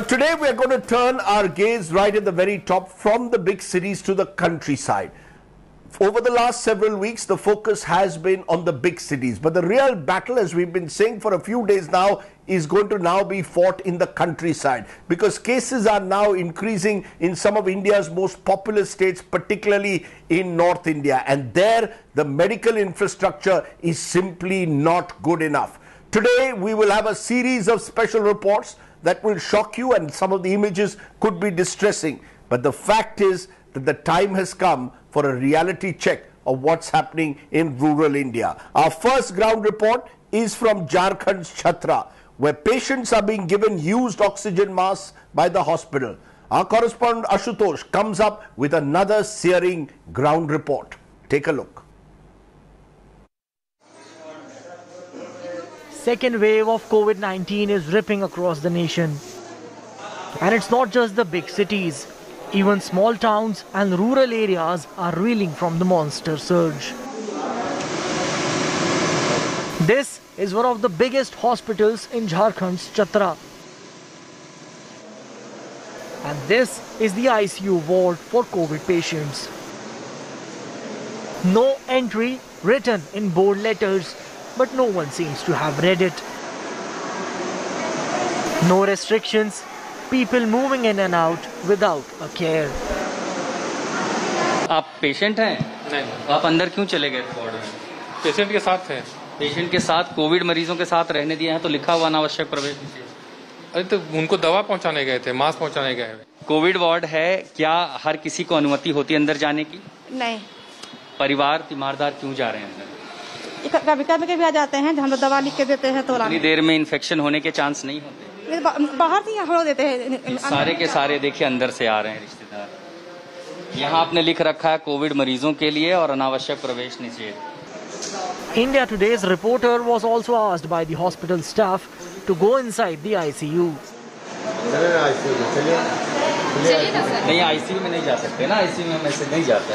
But today we are going to turn our gaze right at the very top from the big cities to the countryside. Over the last several weeks, the focus has been on the big cities. But the real battle, as we've been saying for a few days now, is going to now be fought in the countryside. Because cases are now increasing in some of India's most populous states, particularly in North India. And there, the medical infrastructure is simply not good enough. Today, we will have a series of special reports that will shock you, and some of the images could be distressing. But the fact is that the time has come for a reality check of what's happening in rural India. Our first ground report is from Jharkhand's Chhatra, where patients are being given used oxygen masks by the hospital. Our correspondent Ashutosh comes up with another searing ground report. Take a look. Second wave of COVID-19 is ripping across the nation. And it's not just the big cities. Even small towns and rural areas are reeling from the monster surge. This is one of the biggest hospitals in Jharkhand's Chhatra. And this is the ICU ward for COVID patients. No entry written in bold letters, but no one seems to have read it. No restrictions, people moving in and out without a care. आप patient हैं? नहीं। आप अंदर क्यों चले गए ward में? Patient के साथ थे। पेशेंट के साथ कोविड मरीजों के साथ रहने दिए हैं तो लिखा हुआ अनावश्यक प्रवेश नीचे। अरे तो उनको दवा पहुंचाने गए थे, मास्क पहुंचाने गए। कोविड वार्ड है, क्या हर किसी को अनुमति होती है अंदर जाने की? नहीं। परिवार तीमारदार क्यों जा रहे हैं अंदर? कभी कभी भी आ जाते हैं, हम लोग दवा लिख के देते हैं तो इतनी देर में इन्फेक्शन होने के चांस नहीं होते? बाहर से हम लोग देते हैं। सारे के सारे देखिए अंदर से आ रहे हैं रिश्तेदार। यहाँ आपने लिख रखा है कोविड मरीजों के लिए और अनावश्यक प्रवेश निषेध। India Today's reporter was also asked by the hospital staff to go inside the ICU. नहीं, आईसीयू में नहीं जा सकते ना, आईसीयू में हम ऐसे नहीं जाते।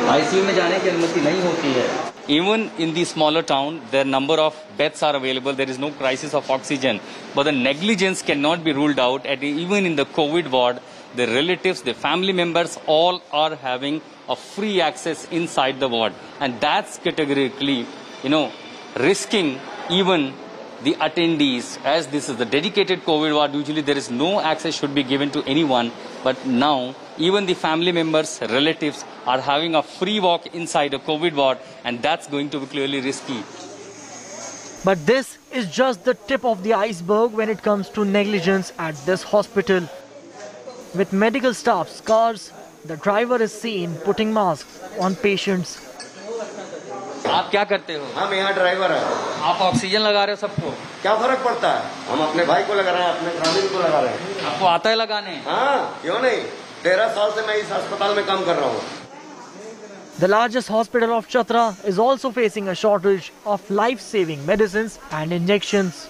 आईसीयू में जाने की अनुमति नहीं होती है। Even in the smaller town, their number of beds are available. There is no crisis of oxygen, but the negligence cannot be ruled out. And even in the COVID ward, the relatives, the family members, all are having a free access inside the ward, and that's categorically, risking even the attendees. As this is the dedicated COVID ward, usually there is no access should be given to anyone, but now even the family members, relatives are having a free walk inside a COVID ward, and that's going to be clearly risky. But this is just the tip of the iceberg when it comes to negligence at this hospital. With medical staff's cars, the driver is seen putting masks on patients. आप क्या करते हो? हम यहाँ driver हैं। आप oxygen लगा रहे हो सबको? क्या फर्क पड़ता है? हम अपने भाई को लगा रहे हैं, अपने फैमिली को लगा रहे हैं। आपको आता है लगाने? हाँ, क्यों नहीं? 13 साल से मैं इस अस्पताल में काम कर रहा हूँ। The largest hospital of Chhatra is also facing a shortage of life-saving medicines and injections.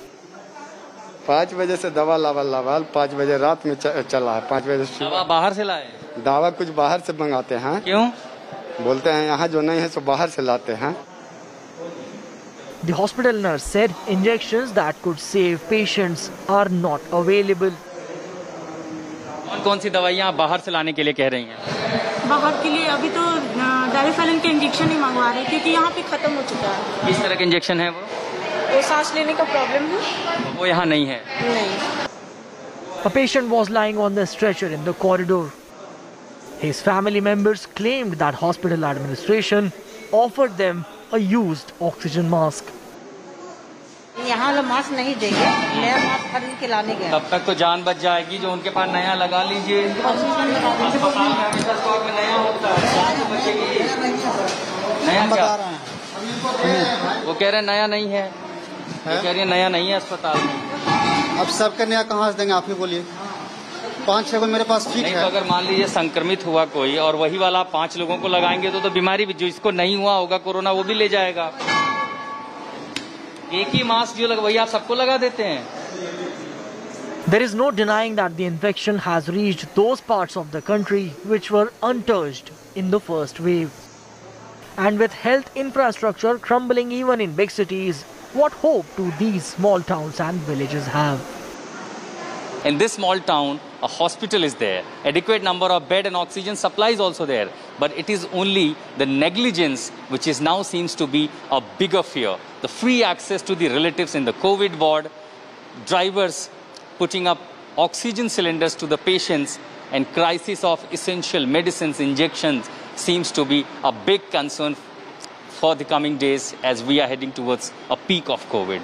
5 बजे से दवा लावाल 5 बजे रात में चला है। 5 बजे दवा बाहर से लाए? दवा कुछ बाहर से मंगाते हैं। क्यों? बोलते हैं यहाँ जो नहीं है सो बाहर से लाते हैं। The hospital nurse said injections that could save patients are not available. कौन सी दवाइयाँ आप बाहर से लाने के लिए कह रही हैं? बाहर के लिए अभी तो डायरिफेलिन के इंजेक्शन ही मंगवा रहे हैं क्योंकि यहाँ पे खत्म हो चुका है। किस तरह के इंजेक्शन है वो? वो सांस लेने का प्रॉब्लम है। वो यहाँ नहीं है? नहीं। A patient was lying on the stretcher in the corridor. His family members claimed that hospital administration offered them a used oxygen mask. यहाँ लोग मास्क नहीं देंगे, नया मास्क खरीद के लाने गए। तब तक तो जान बच जाएगी, जो उनके पास नया लगा लीजिए। अस्पताल में हमेशा स्टॉक में नया होता है, जान तो बचेगी। नया क्या? वो कह रहे हैं नया नहीं है, वो कह रही है नया नहीं है अस्पताल में। अब सबका नया कहाँ से देंगे, आप ही बोलिए। 5-6 को मेरे पास ठीक है। तो अगर मान लीजिए संक्रमित हुआ कोई और वही वाला 5 लोगों को लगाएंगे तो बीमारी जो इसको नहीं हुआ होगा कोरोना वो भी ले जाएगा। एक ही मास्क जो वही आप सबको लगा देते हैं। There is no denying that the infection has reached those parts of the country which were untouched in the first wave. And with health infrastructure crumbling even in big cities, what hope do these small towns and villages have? In this small town, a hospital is there, adequate number of bed and oxygen supply is also there. But it is only the negligence which is now seems to be a bigger fear. The free access to the relatives in the COVID ward, drivers putting up oxygen cylinders to the patients, and crisis of essential medicines, injections seems to be a big concern for the coming days as we are heading towards a peak of COVID.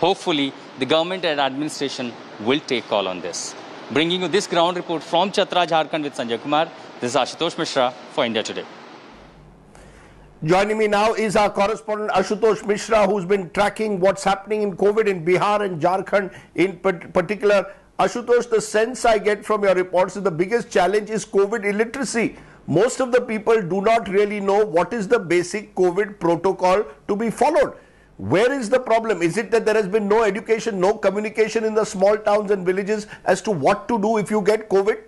Hopefully, the government and administration will take call on this. Bringing you this ground report from Chatra, Jharkhand with Sanjay Kumar. This is Ashutosh Mishra for India Today. Joining me now is our correspondent Ashutosh Mishra, who's been tracking what's happening in COVID in Bihar and Jharkhand in particular. Ashutosh, the sense I get from your reports is the biggest challenge is COVID illiteracy. Most of the people do not really know what is the basic COVID protocol to be followed. Where is the problem? Is it that there has been no education, no communication in the small towns and villages as to what to do if you get COVID?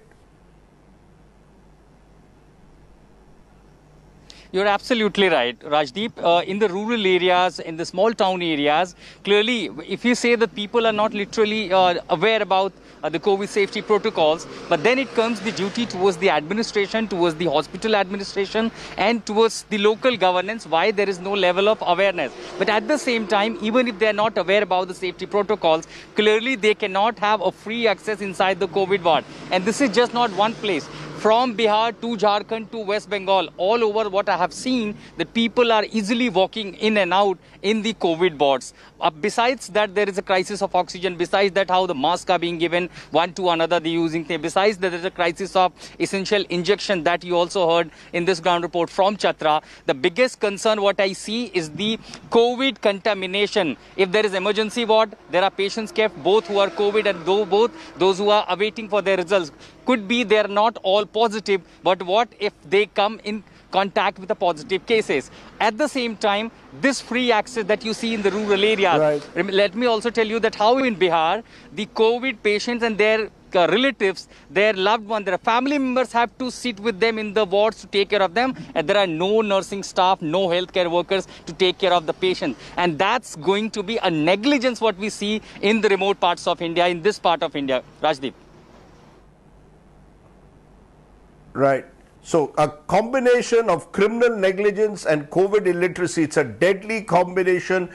You're absolutely right, Rajdeep. In the rural areas, in the small town areas, clearly, if you say that people are not literally aware about the COVID safety protocols, but then it comes the duty towards the administration, towards the hospital administration, and towards the local governance, why there is no level of awareness. But at the same time, even if they are not aware about the safety protocols, clearly they cannot have a free access inside the COVID ward. And this is just not one place. From Bihar to Jharkhand to West Bengal, all over what I have seen, that people are easily walking in and out in the COVID wards. Besides that, there is a crisis of oxygen. Besides that, how the masks are being given one to another, the using thing. Besides that, there is a crisis of essential injection that you also heard in this ground report from Chatra. The biggest concern what I see is the COVID contamination. If there is emergency ward, there are patients kept, both who are COVID and both those who are awaiting for their results. Could be they are not all positive, but what if they come in contact with the positive cases? At the same time, this free access that you see in the rural areas. Right. Let me also tell you that how in Bihar, the COVID patients and their relatives, their loved ones, their family members have to sit with them in the wards to take care of them, and there are no nursing staff, no healthcare workers to take care of the patient. And that's going to be a negligence what we see in the remote parts of India, in this part of India. Rajdeep. Right. So a combination of criminal negligence and COVID illiteracy, it's a deadly combination.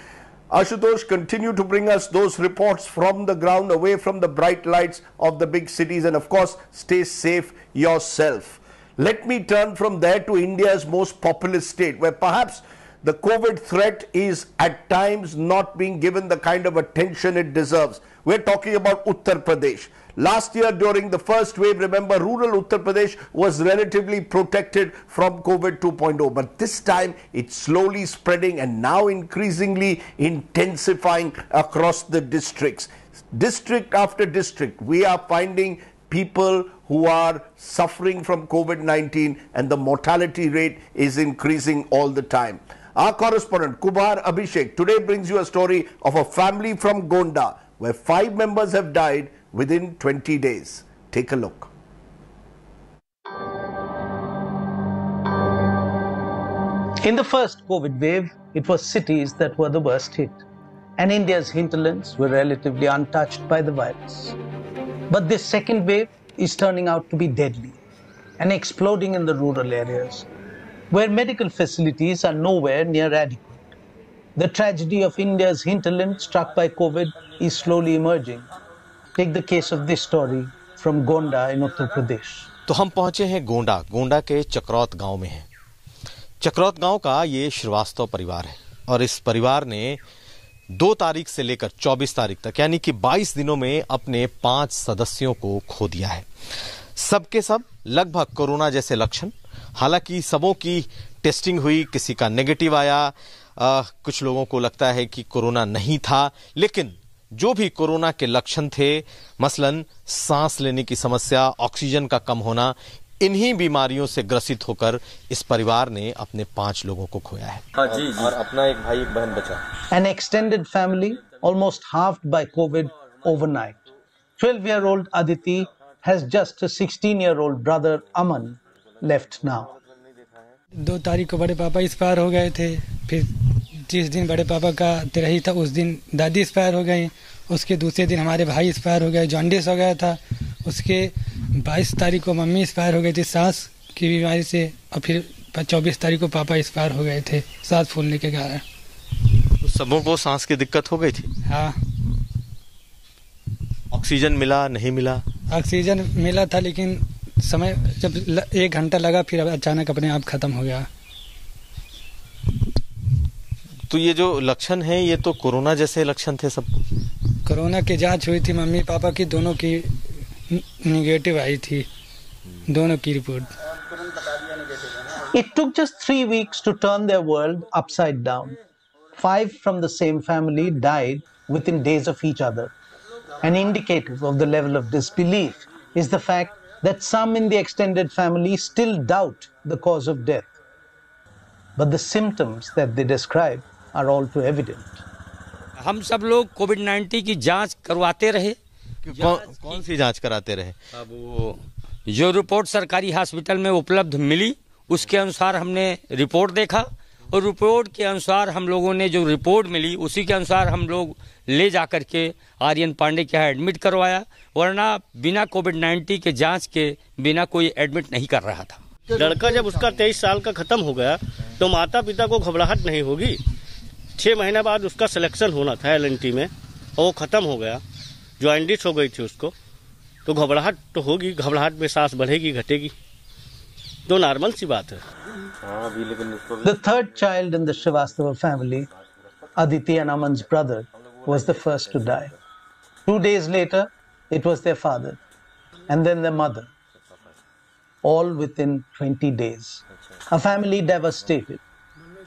Ashutosh, continue to bring us those reports from the ground, away from the bright lights of the big cities, and of course, stay safe yourself. Let me turn from there to India's most populous state, where perhaps the COVID threat is at times not being given the kind of attention it deserves. We're talking about Uttar Pradesh. Last year during the first wave, remember, rural Uttar Pradesh was relatively protected from COVID 2.0. But this time it's slowly spreading and now increasingly intensifying across the districts. District after district, we are finding people who are suffering from COVID-19, and the mortality rate is increasing all the time. Our correspondent Kumar Abhishek today brings you a story of a family from Gonda where 5 members have died within 20 days. Take a look. In the first COVID wave, it was cities that were the worst hit, and India's hinterlands were relatively untouched by the virus. But this second wave is turning out to be deadly and exploding in the rural areas, where medical facilities are nowhere near adequate. The tragedy of India's hinterland struck by COVID is slowly emerging. Take the case of this story from Gonda in Uttar Pradesh. तो हम पहुंचे हैं गोंडा के चक्रौत गांव में हैं। चक्रौत गांव का ये श्रीवास्तव परिवार है और इस परिवार ने 2 तारीख से लेकर 24 तारीख तक यानी कि 22 दिनों में अपने 5 सदस्यों को खो दिया है। सबके सब लगभग कोरोना जैसे लक्षण, हालांकि सबों की टेस्टिंग हुई, किसी का नेगेटिव आया, कुछ लोगों को लगता है कि कोरोना नहीं था, लेकिन जो भी कोरोना के लक्षण थे, मसलन सांस लेने की समस्या, ऑक्सीजन का कम होना, इन्हीं बीमारियों से ग्रसित होकर इस परिवार ने अपने 5 लोगों को खोया है। हाँ जी, और अपना एक भाई एक बहन बचा। An extended family almost halved by COVID overnight. 12-year-old Aditi has just a 16-year-old brother Aman left now. 2 तारीख को बड़े पापा एक्सपायर हो गए थे, फिर जिस दिन बड़े पापा का तिरही था उस दिन दादी एक्सपायर हो गई, उसके दूसरे दिन हमारे भाई एक्सपायर हो गए, जॉन्डिस हो गया था। उसके 22 तारीख को मम्मी एक्सपायर हो गई थी सांस की बीमारी से, और फिर 24 तारीख को पापा एक्सपायर हो गए थे सांस फूलने के कारण। तो सबों को सांस की दिक्कत हो गई थी? हाँ। ऑक्सीजन मिला नहीं मिला? ऑक्सीजन मिला था, लेकिन समय जब 1 घंटा लगा, फिर अचानक अपने आप खत्म हो गया। तो ये जो लक्षण है ये तो कोरोना जैसे लक्षण थे सबको? कोरोना की जांच हुई थी मम्मी पापा की, दोनों की निगेटिव आई थी, दोनों की report. It took just 3 weeks to turn their world upside down. 5 from the same family died within days of each other. An indicative of the level of disbelief is the fact that some in the extended family still doubt the cause of death. But the symptoms that they describe are all too evident. हम सब लोग कोविड-19 की जांच करवाते रहे। कौन सी जांच कराते रहे? अब वो जो रिपोर्ट सरकारी हॉस्पिटल में उपलब्ध मिली उसके अनुसार हमने रिपोर्ट देखा, और रिपोर्ट के अनुसार हम लोगों ने जो रिपोर्ट मिली उसी के अनुसार हम लोग ले जाकर के आर्यन पांडे के यहाँ एडमिट करवाया, वरना बिना कोविड-19 के जांच के बिना कोई एडमिट नहीं कर रहा था। लड़का जब उसका 23 साल का खत्म हो गया तो माता पिता को घबराहट नहीं होगी? 6 महीने बाद उसका सिलेक्शन होना था LNT में, और वो खत्म हो गया, जॉन्डिस हो गई थी उसको, तो घबराहट तो होगी। घबराहट में सांस बढ़ेगी घटेगी, तो नॉर्मल सी बात है। The third child in the Srivastava family, Aditi and Aman's brother, was the first to die. 2 days later, it was their father, and then their mother, all within 20 days. A family devastated,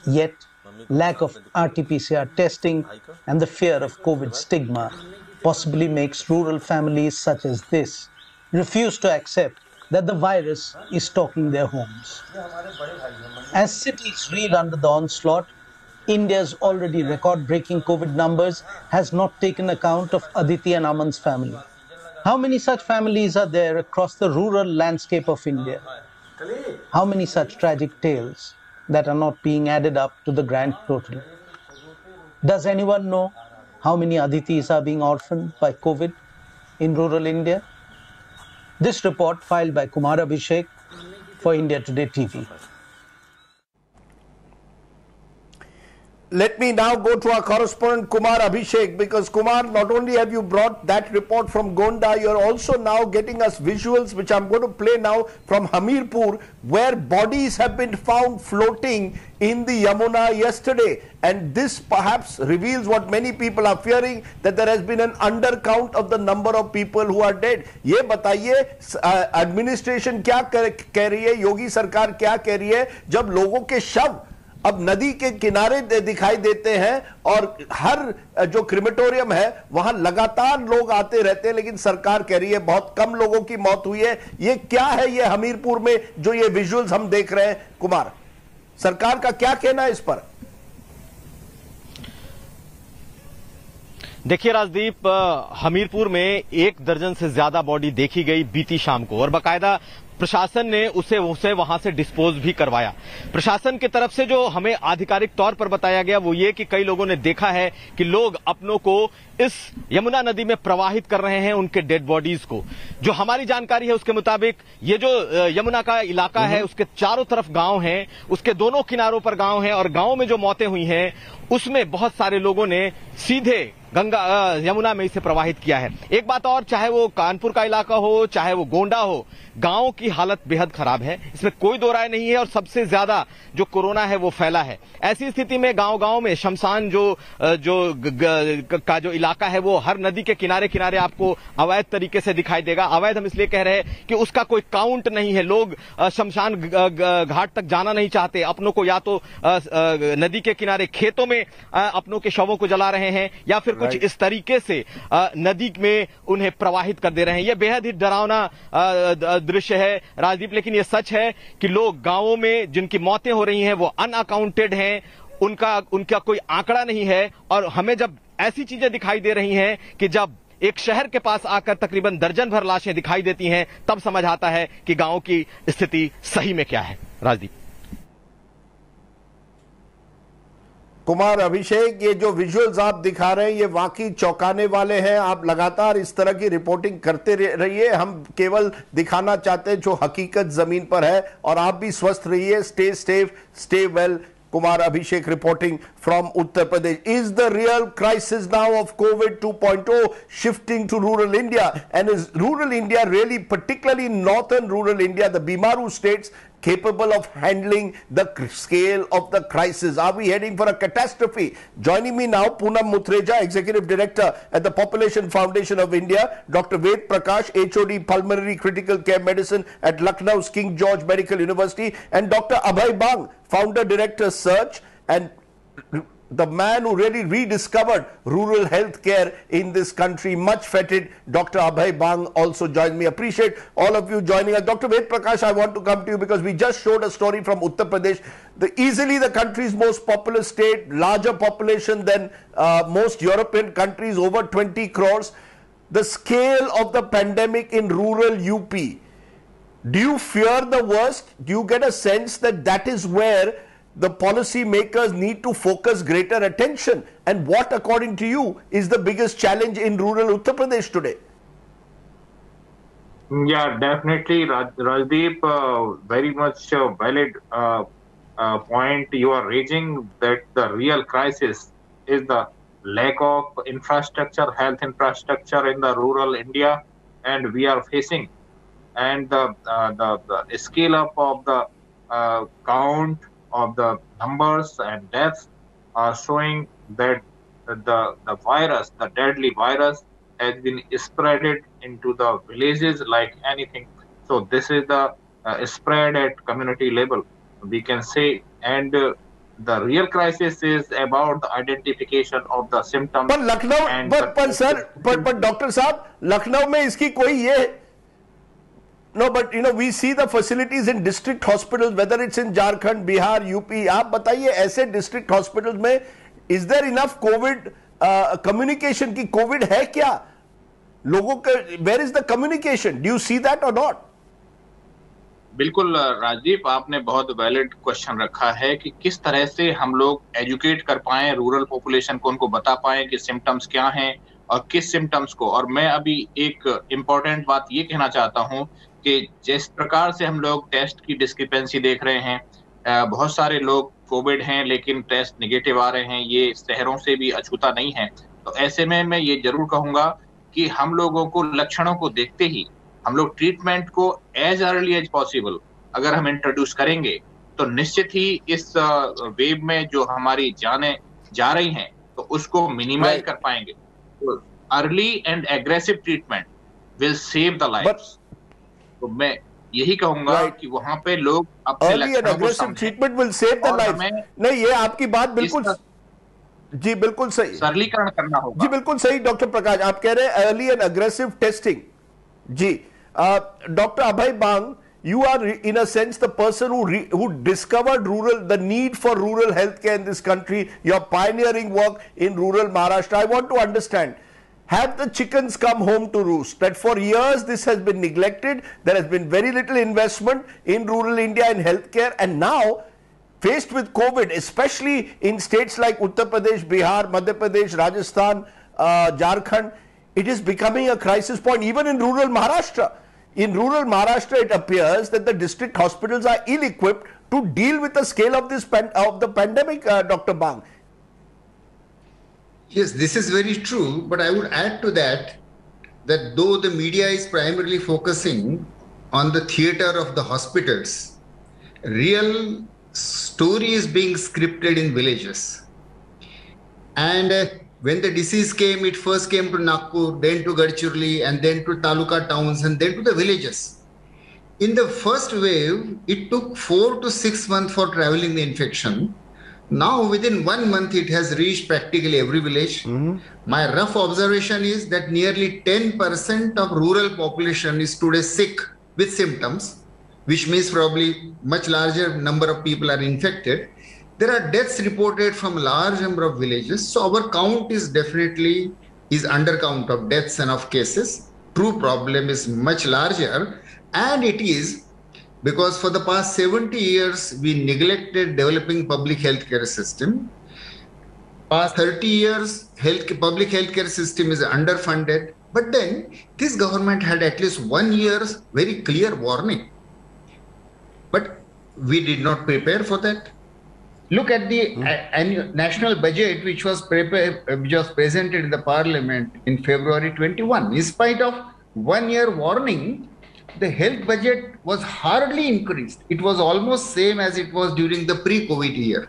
yet lack of RT-PCR testing and the fear of COVID stigma possibly makes rural families such as this refuse to accept that the virus is stalking their homes. As cities reel under the onslaught, India's already record-breaking COVID numbers has not taken account of Aditi and Aman's family. How many such families are there across the rural landscape of India? How many such tragic tales that are not being added up to the grand total? Does anyone know how many Aditis are being orphaned by COVID in rural India? This report filed by Kumar Abhishek for India Today TV. Let me now go to our correspondent Kumar Abhishek, because Kumar, not only have you brought that report from Gonda, you are also now getting us visuals which I'm going to play now from Hamirpur, where bodies have been found floating in the Yamuna yesterday, and this perhaps reveals what many people are fearing, that there has been an undercount of the number of people who are dead. ये बताइए administration क्या कह रही है, योगी सरकार क्या कह रही है, जब लोगों के शव अब नदी के किनारे दिखाई देते हैं और हर जो क्रिमेटोरियम है वहां लगातार लोग आते रहते हैं, लेकिन सरकार कह रही है बहुत कम लोगों की मौत हुई है। ये क्या है ये हमीरपुर में जो ये विजुअल्स हम देख रहे हैं? कुमार, सरकार का क्या कहना है इस पर? देखिए राजदीप, हमीरपुर में 1 दर्जन से ज्यादा बॉडी देखी गई बीती शाम को, और बाकायदा प्रशासन ने उसे वहां से डिस्पोज भी करवाया। प्रशासन की तरफ से जो हमें आधिकारिक तौर पर बताया गया वो ये कि कई लोगों ने देखा है कि लोग अपनों को इस यमुना नदी में प्रवाहित कर रहे हैं, उनके डेड बॉडीज को। जो हमारी जानकारी है उसके मुताबिक ये जो यमुना का इलाका है उसके चारों तरफ गांव हैं, उसके दोनों किनारों पर गांव हैं, और गांव में जो मौतें हुई हैं उसमें बहुत सारे लोगों ने सीधे यमुना में इसे प्रवाहित किया है। एक बात और, चाहे वो कानपुर का इलाका हो चाहे वो गोंडा हो, गांव की हालत बेहद खराब है, इसमें कोई दो राय नहीं है, और सबसे ज्यादा जो कोरोना है वो फैला है। ऐसी स्थिति में गांव-गांव में शमशान का जो इलाका है वो हर नदी के किनारे किनारे आपको अवैध तरीके से दिखाई देगा। अवैध हम इसलिए कह रहे हैं कि उसका कोई काउंट नहीं है, लोग शमशान घाट तक जाना नहीं चाहते, अपनों को या तो नदी के किनारे खेतों में अपनों के शवों को जला रहे हैं या फिर कुछ इस तरीके से नदी में उन्हें प्रवाहित कर दे रहे हैं। यह बेहद ही डरावना दृश्य है राजदीप, लेकिन यह सच है कि लोग गांवों में जिनकी मौतें हो रही हैं वो अनअकाउंटेड हैं, उनका कोई आंकड़ा नहीं है। और हमें जब ऐसी चीजें दिखाई दे रही हैं कि जब एक शहर के पास आकर तकरीबन दर्जन भर लाशें दिखाई देती हैं, तब समझ आता है कि गांव की स्थिति सही में क्या है। राजदीप, कुमार अभिषेक, ये जो विजुअल्स आप दिखा रहे हैं ये वाकई चौंकाने वाले हैं। आप लगातार इस तरह की रिपोर्टिंग करते रहिए, हम केवल दिखाना चाहते हैं जो हकीकत जमीन पर है, और आप भी स्वस्थ रहिए। Stay safe, stay well. Kumar Abhishek reporting from Uttar Pradesh. Is the real crisis now of COVID 2.0 shifting to rural India? And is rural India really, particularly northern rural India, the Bimaru states, capable of handling the scale of the crisis? Are we heading for a catastrophe? Joining me now, Poonam Muthreja, Executive Director at the Population Foundation of India, Dr. Ved Prakash, HOD Pulmonary Critical Care Medicine at Lucknow's King George Medical University, and Dr. Abhay Bang, Founder Director Search, and the man who really rediscovered rural health care in this country, much feted Dr. Abhay Bang also joins me. Appreciate all of you joining us. Dr. Ved Prakash, I want to come to you because we just showed a story from Uttar Pradesh, easily the country's most populous state, larger population than most European countries, over 20 crores. The scale of the pandemic in rural UP. Do you fear the worst? Do you get a sense that that is where the policy makers need to focus greater attention? And what, according to you, is the biggest challenge in rural Uttar Pradesh today? Yeah, definitely, Rajdeep. Very much valid point you are raising, that the real crisis is the lack of infrastructure, health infrastructure in the rural India, and we are facing. And the scale up of the count of the numbers and deaths are showing that the virus, the deadly virus, has been spreaded into the villages like anything. So this is the spread at community level, we can say. And the real crisis is about the identification of the symptoms. But Lucknow, but Doctor Saab, Lucknow mein iski koi ye. No, but we see the facilities in district hospitals, whether it's in Jharkhand, Bihar, UP. आप बताइए ऐसे district hospitals में is there enough COVID communication की COVID है क्या? लोगों का where is the communication? Do you see that or not? बिल्कुल राजदीप, आपने बहुत वैलिड क्वेश्चन रखा है कि किस तरह से हम लोग एजुकेट कर पाएं रूरल पॉपुलेशन को, उनको बता पाएं कि सिम्टम्स क्या हैं और किस सिम्टम्स को। और मैं अभी एक इम्पोर्टेंट बात ये कहना चाहता हूँ कि जिस प्रकार से हम लोग टेस्ट की डिस्क्रिपेंसी देख रहे हैं, बहुत सारे लोग कोविड हैं लेकिन टेस्ट नेगेटिव आ रहे हैं, ये शहरों से भी अछूता नहीं है। तो ऐसे में मैं ये जरूर कहूंगा कि हम लोगों को लक्षणों को देखते ही हम लोग ट्रीटमेंट को एज अर्ली एज पॉसिबल अगर हम इंट्रोड्यूस करेंगे तो निश्चित ही इस वेव में जो हमारी जानें जा रही हैं तो उसको मिनिमाइज कर पाएंगे। तो early and aggressive treatment will save the lives. तो मैं यही कहूंगा कि वहां पे लोग अपने लक्षणों को समझें। Treatment will save the life. नहीं, ये आपकी बात बिल्कुल जी बिल्कुल सही, सरलीकरण करना होगा। जी बिल्कुल सही डॉक्टर प्रकाश, आप कह रहे हैं अर्ली एंड अग्रेसिव टेस्टिंग। जी doctor Abhay Bang, you are in a sense the person who discovered the need for rural healthcare in this country. Your pioneering work in rural Maharashtra. I want to understand, have the chickens come home to roost? That for years this has been neglected. There has been very little investment in rural India in healthcare, and now faced with COVID, especially in states like Uttar Pradesh, Bihar, Madhya Pradesh, Rajasthan, Jharkhand, it is becoming a crisis point even in rural Maharashtra. In rural Maharashtra, it appears that the district hospitals are ill-equipped to deal with the scale of this of the pandemic, Dr. Bang. Yes, this is very true, but I would add to that though the media is primarily focusing on the theater of the hospitals, real story is being scripted in villages. And when the disease came, it first came to Nagpur, then to Gadchiroli, and then to Taluka towns, and then to the villages. In the first wave, it took 4 to 6 months for traveling the infection. Now, within 1 month, it has reached practically every village. My rough observation is that nearly 10% of rural population is today sick with symptoms, which means probably much larger number of people are infected. There are deaths reported from a large number of villages. So our count is definitely undercount of deaths and of cases. True problem is much larger, and it is because for the past 70 years we neglected developing public healthcare system. past 30 years, public healthcare system is underfunded. But then this government had at least 1 year's very clear warning. But we did not prepare for that. Look at the annual national budget, which was presented in the parliament in February 21. In spite of 1 year warning, the health budget was hardly increased. It was almost same as it was during the pre-COVID year.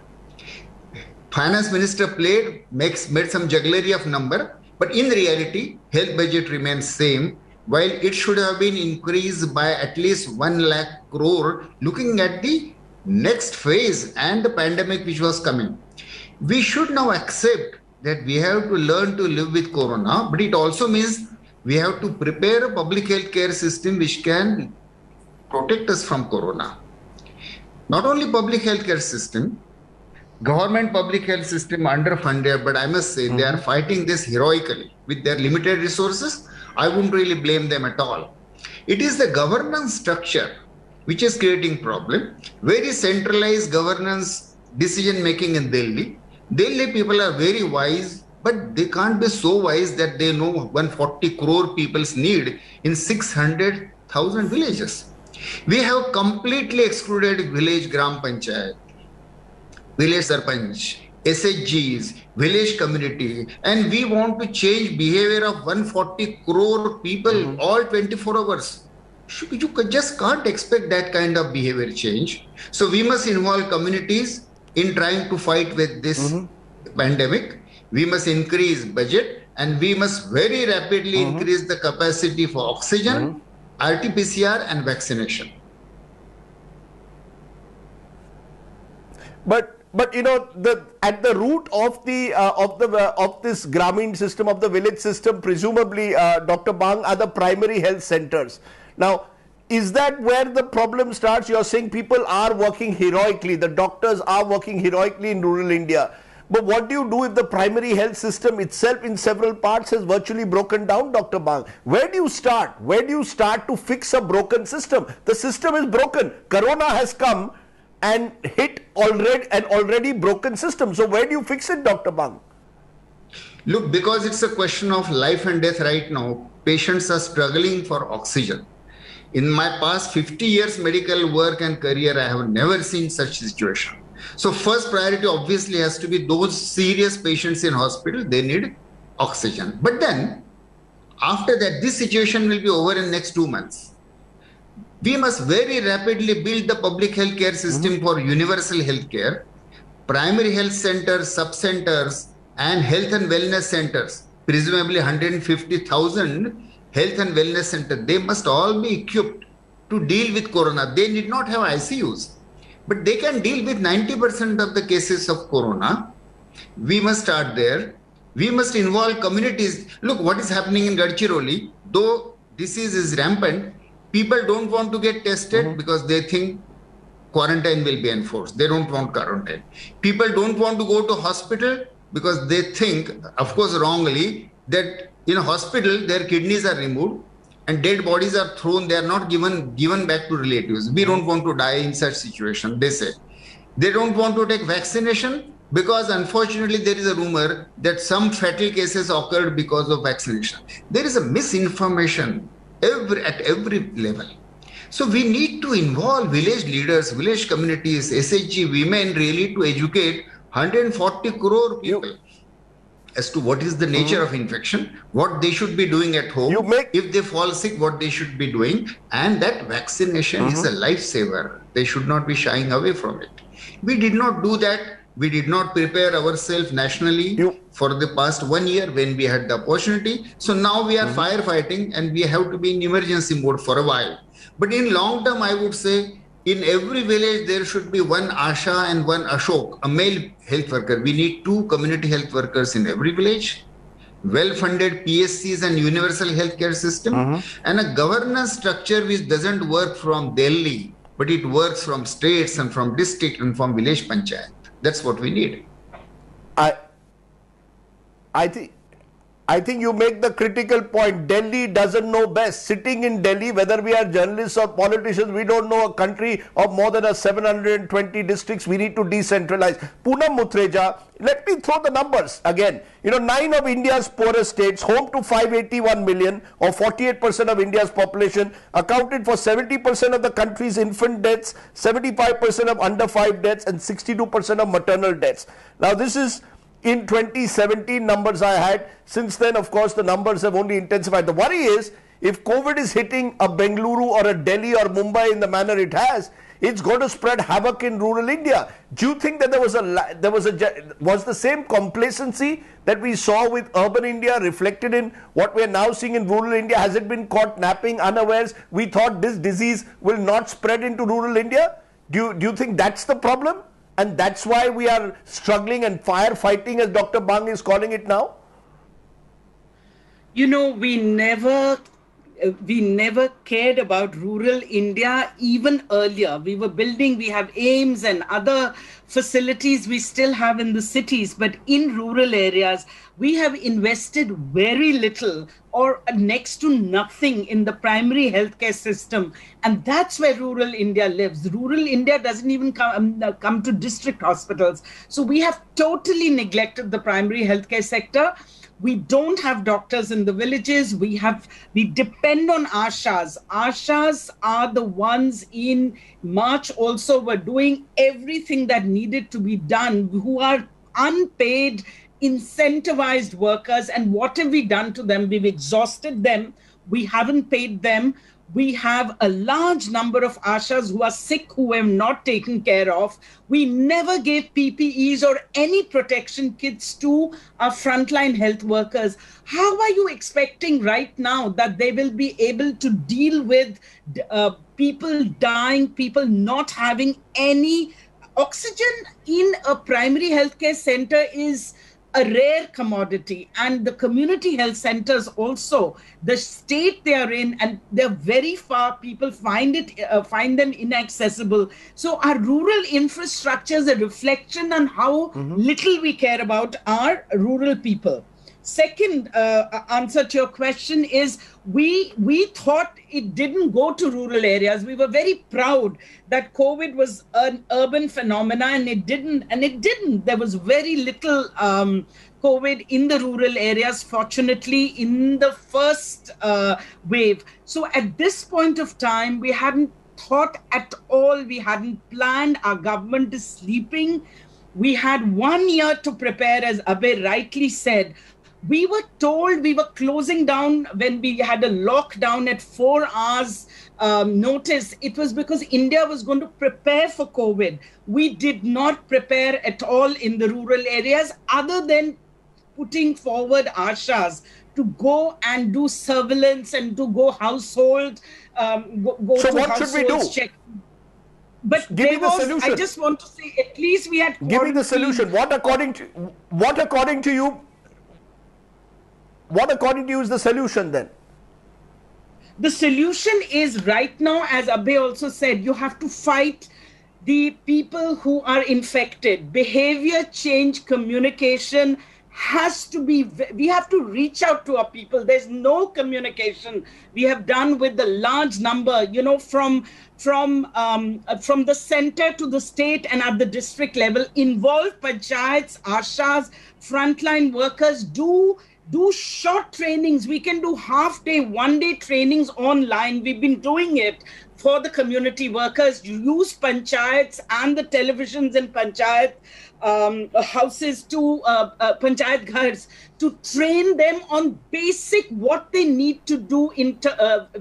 Finance minister made some jugglery of number, but in reality, health budget remains same, while it should have been increased by at least 1 lakh crore, looking at the next phase and the pandemic which was coming. We should now accept that we have to learn to live with corona, but it also means we have to prepare a public health care system which can protect us from corona. Not only public health care system, government public health system underfunded, but I must say they are fighting this heroically with their limited resources. I wouldn't really blame them at all. It is the governance structure which is creating problem. Very centralized governance decision making in Delhi. Delhi people are very wise, but they can't be so wise that they know 140 crore people's need in 600,000 villages. We have completely excluded village gram panchayat, village sarpanch, SHGs, village community, and we want to change behavior of 140 crore people all 24 hours. You just can't expect that kind of behavior change. So we must involve communities in trying to fight with this pandemic. We must increase budget, and we must very rapidly increase the capacity for oxygen, RT-PCR and vaccination. But you know, at the root of this Grameen system, of the village system, presumably, Dr. Bang, are the primary health centers. Now, is that where the problem starts? You're saying people are working heroically, the doctors are working heroically in rural India. But what do you do if the primary health system itself in several parts has virtually broken down, Dr. Bang? Where do you start? Where do you start to fix a broken system? The system is broken. Corona has come and hit an already broken system. So where do you fix it, Dr. Bang? Look, because it's a question of life and death right now, patients are struggling for oxygen. In my past 50 years medical work and career, I have never seen such situation. So first priority obviously has to be those serious patients in hospital, they need oxygen. But then after that, this situation will be over in next 2 months. We must very rapidly build the public health care system for universal health care, primary health centers, sub-centers, and health and wellness centers, presumably 150,000 health and wellness centers. They must all be equipped to deal with corona. They need not have ICUs, but they can deal with 90% of the cases of corona. We must start there. We must involve communities. Look what is happening in Gadchiroli. Though disease is rampant, people don't want to get tested because they think quarantine will be enforced. They don't want quarantine. People don't want to go to hospital because they think, of course wrongly, that in a hospital their kidneys are removed and dead bodies are thrown. They are not given back to relatives. We don't want to die in such situation, they say. They don't want to take vaccination because unfortunately there is a rumor that some fatal cases occurred because of vaccination. There is a misinformation at every level. So we need to involve village leaders, village communities, SHG, women really to educate 140 crore people as to what is the nature of infection, what they should be doing at home, if they fall sick, what they should be doing, and that vaccination is a lifesaver. They should not be shying away from it. We did not do that. We did not prepare ourselves nationally for the past 1 year when we had the opportunity. So now we are firefighting and we have to be in emergency mode for a while. But in long term, I would say in every village, there should be one Asha and one Ashok, a male health worker. We need 2 community health workers in every village, well-funded PSCs and universal healthcare system, and a governance structure which doesn't work from Delhi, but it works from states and from district and from village panchayat. That's what we need. I think I think you make the critical point. Delhi doesn't know best. Sitting in Delhi, whether we are journalists or politicians, we don't know a country of more than 720 districts. We need to decentralize. Poonam Muthreja, let me throw the numbers again. 9 of India's poorest states, home to 581 million or 48% of India's population, accounted for 70% of the country's infant deaths, 75% of under 5 deaths and 62% of maternal deaths. Now this is in 2017 numbers I had. Since then, of course, the numbers have only intensified. The worry is, if COVID is hitting a Bengaluru or a Delhi or Mumbai in the manner it has, it's going to spread havoc in rural India. Do you think that was the same complacency that we saw with urban India reflected in what we are now seeing in rural India? Has it been caught napping unawares? We thought this disease will not spread into rural India. Do you think that's the problem? And that's why we are struggling and firefighting, as Dr. Bang is calling it now? We never cared about rural India even earlier. We have AIIMS and other facilities we still have in the cities, but in rural areas, we have invested very little or next to nothing in the primary healthcare system. And that's where rural India lives. Rural India doesn't even come to district hospitals. So we have totally neglected the primary healthcare sector. We don't have doctors in the villages. We depend on Ashas. Ashas are the ones in March also were doing everything that needed to be done, who are unpaid, incentivized workers. And what have we done to them? We've exhausted them. We haven't paid them. We have a large number of Ashas who are sick, who we have not taken care of. We never gave PPEs or any protection kits to our frontline health workers. How are you expecting right now that they will be able to deal with people dying, people not having any oxygen in a primary healthcare center is a rare commodity, and the community health centers also, the state they are in, and they're very far, people find them inaccessible. So our rural infrastructure is a reflection on how little we care about our rural people. Second answer to your question is we thought it didn't go to rural areas. We were very proud that COVID was an urban phenomena, and it didn't. There was very little COVID in the rural areas, fortunately, in the first wave. So at this point of time, we hadn't thought at all. We hadn't planned. Our government is sleeping. We had 1 year to prepare, as Abhay rightly said. We were told we were closing down when we had a lockdown at 4 hours notice. It was because India was going to prepare for COVID. We did not prepare at all in the rural areas, other than putting forward Ashas to go and do surveillance and to go household. So what should we do? But give me the solution. I just want to say, at least we had. Give me the solution. What according to you? What according to you is the solution then? The solution is right now, as Abhay also said, you have to fight the people who are infected. Behavior change, communication has to be, we have to reach out to our people. There's no communication we have done with the large number, from the center to the state and at the district level. Involve panchayats, ashas, frontline workers, do short trainings. We can do half-day, one-day trainings online. We've been doing it for the community workers. You use panchayats and the televisions in panchayat houses to panchayat ghars to train them on basic what they need to do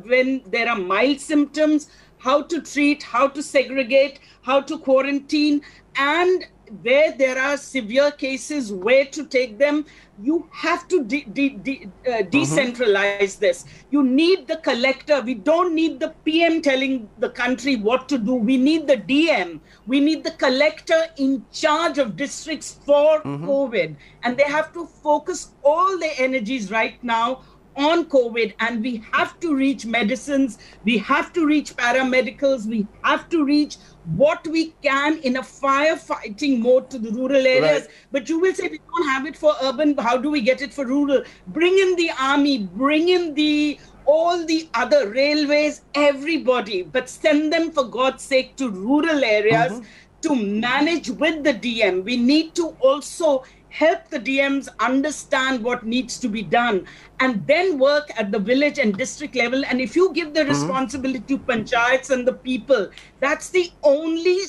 when there are mild symptoms, how to treat, how to segregate, how to quarantine, and where there are severe cases, where to take them. You have to decentralize this. You need the collector. We don't need the PM telling the country what to do. We need the DM. We need the collector in charge of districts for COVID. And they have to focus all their energies right now on COVID, and we have to reach medicines, we have to reach paramedicals, we have to reach what we can in a firefighting mode to the rural areas. Right. But you will say we don't have it for urban, how do we get it for rural? Bring in the army, bring in all the other railways, everybody, but send them for God's sake to rural areas to manage with the DM. We need to also help the DMs understand what needs to be done, and then work at the village and district level. And if you give the responsibility to panchayats and the people, that's the only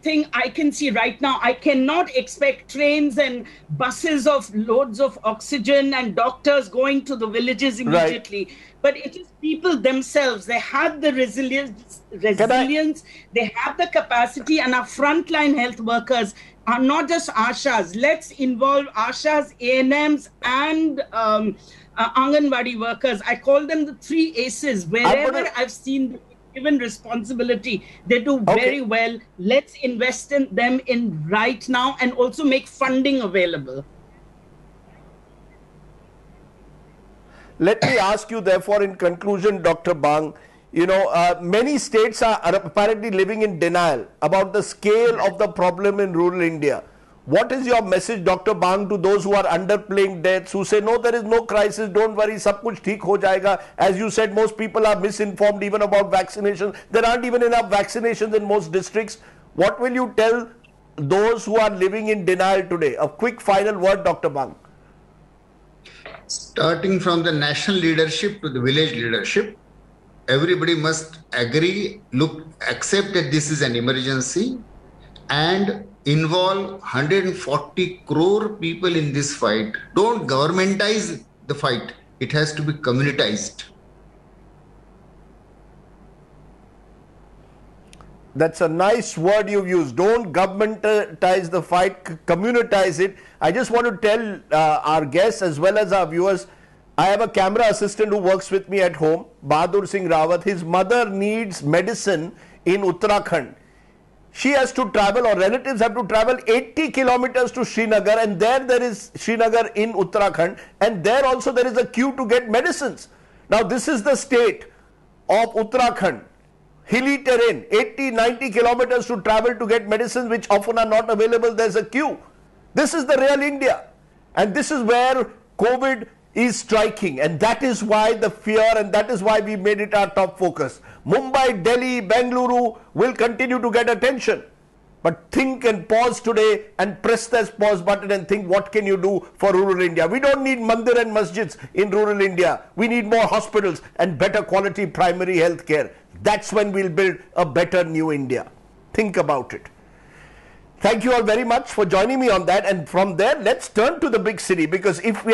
thing I can see right now. I cannot expect trains and buses of loads of oxygen and doctors going to the villages immediately. Right. But it is people themselves. They have the resilience, they have the capacity, and our frontline health workers are not just ASHAs. Let's involve ASHAs, ANMs, and Anganwadi workers. I call them the 3 aces. Wherever I've seen given responsibility, they do very well. Let's invest in them right now, and also make funding available. Let me ask you, therefore, in conclusion, Dr. Bang, many states are apparently living in denial about the scale of the problem in rural India. What is your message, Dr. Bang, to those who are underplaying deaths, who say, no, there is no crisis, don't worry, sab kuch theek ho jayega? As you said, most people are misinformed even about vaccination. There aren't even enough vaccinations in most districts. What will you tell those who are living in denial today? A quick final word, Dr. Bang. Starting from the national leadership to the village leadership, everybody must agree, accept that this is an emergency, and involve 140 crore people in this fight. Don't governmentize the fight. It has to be communitized. That's a nice word you've used. Don't governmentize the fight, communitize it. I just want to tell our guests as well as our viewers, I have a camera assistant who works with me at home, Bahadur Singh Rawat. His mother needs medicine in Uttarakhand. She has to travel, or relatives have to travel 80 kilometers to Srinagar, and there is Srinagar in Uttarakhand, and there also there is a queue to get medicines. Now this is the state of Uttarakhand. Hilly terrain, 80-90 kilometers to travel to get medicines which often are not available. There's a queue. This is the real India, and this is where COVID is striking, and that is why the fear, and that is why we made it our top focus. Mumbai, Delhi, Bengaluru will continue to get attention, but think and pause today and press this pause button and think, what can you do for rural India? We don't need mandir and masjids in rural India. We need more hospitals and better quality primary health care. That's when we'll build a better new India. Think about it. Thank you all very much for joining me on that. And from there, let's turn to the big city, because if we